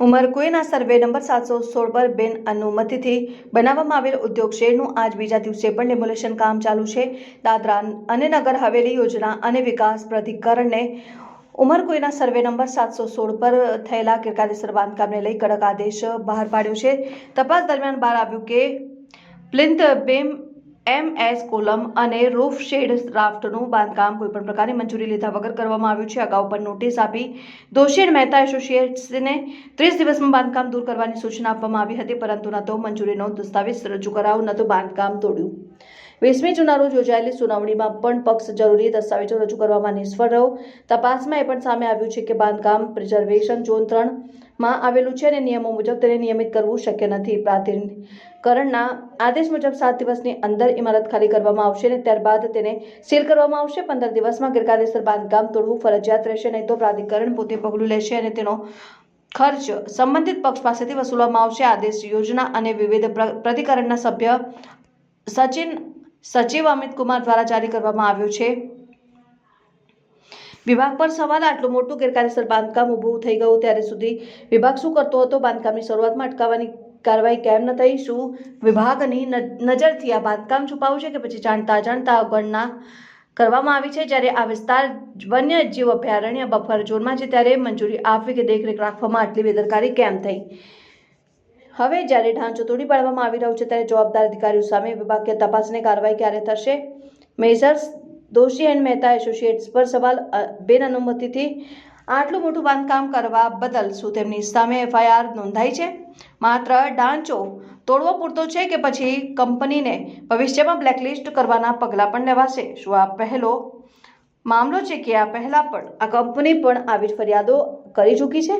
ઉમરકુઈના survey number 716 પર બિન અનુમતિથી બનાવવામાં આવેલ ઉદ્યોગ શેડનું આજ બીજા દિવસે પણ ડેમોલેશન કામ ચાલુ છે। દાદરા અને નગર હવેલી યોજના અને વિકાસ પ્રાધિકરણને ઉમરકુઈના સર્વે નંબર 716 પર થયેલા ગેરકાયદેસર બાંધકામને લઈ કડક આદેશ બહાર પાડ્યો છે। તપાસ દરમિયાન બહાર આવ્યું કે પ્લિન્થ બીમ, MS કોલમ અને રૂફ શેડ રાફ્ટનું બાંધકામ કોઈપણ પ્રકારની મંજૂરી લીધા વગર કરવામાં આવ્યું છે। અગાઉ પણ નોટિસ આપી દોશી મહેતા એસોસિએટ્સને 30 દિવસમાં બાંધકામ દૂર કરવાની સૂચના આપવામાં આવી હતી, પરંતુ ન તો મંજૂરીનો દસ્તાવેજ રજૂ કરાયો ન તો બાંધકામ તોડ્યું। 20મી જૂનના રોજ યોજાયેલી સુનાવણીમાં પણ પક્ષ જરૂરી દસ્તાવેજો રજૂ કરવામાં નિષ્ફળ રહ્યો। તપાસમાં એ પણ સામે આવ્યું છે કે બાંધકામ પ્રિઝર્વેશન ઝોન 3માં આવેલું છે અને નિયમો મુજબ તેને નિયમિત કરવું શક્ય નથી। પ્રાધિકરણના આદેશ મુજબ 7 દિવસની અંદર ઇમારત ખાલી કરવામાં આવશે અને ત્યારબાદ તેને સીલ કરવામાં આવશે। 15 દિવસમાં ગેરકાયદેસર બાંધકામ તોડવું ફરજિયાત રહેશે, નહીં તો પ્રાધિકરણ પોતે પગલું લેશે અને તેનો ખર્ચ સંબંધિત પક્ષ પાસેથી વસૂલવામાં આવશે। આદેશ યોજના અને વિવિધ પ્રાધિકરણના સભ્ય સચિવ અમિત કુમાર દ્વારા જારી કરવામાં આવ્યો છે। વિભાગ પર સવાલ: આટલું મોટું ગેરકાયદેસર બાંધકામ ઊભું થઈ ગયું ત્યારે સુધી વિભાગ શું કરતો હતો? બાંધકામની શરૂઆતમાં અટકાવવાની કાર્યવાહી કેમ ન થઈ? શું વિભાગની નજરથી આ બાંધકામ છુપાયું છે કે પછી જાણતા અજાણતા અવગણના કરવામાં આવી છે? જ્યારે આ વિસ્તાર વન્યજીવ અભયારણ્ય બફર ઝોનમાં છે ત્યારે મંજૂરી આપવી કે દેખરેખ રાખવામાં આટલી બેદરકારી કેમ થઈ? હવે જ્યારે ઢાંચો તોડી પાડવામાં આવી રહ્યો છે ત્યારે જવાબદાર અધિકારીઓ સામે વિભાગીય તપાસની કાર્યવાહી ક્યારે થશે? મેજર્સ દોશી એન્ડ મહેતા એસોસિએટ્સ પર સવાલ: બિન અનુમતિથી આટલું મોટું બાંધકામ કરવા બદલ શું તેમની સામે FIR નોંધાઈ છે? માત્ર ઢાંચો તોડવો પૂરતો છે કે પછી કંપનીને ભવિષ્યમાં બ્લેકલિસ્ટ કરવાના પગલાં પણ લેવાશે? શું આ પહેલો મામલો છે કે આ પહેલા પણ આ કંપની પણ આવી ફરિયાદો કરી ચૂકી છે?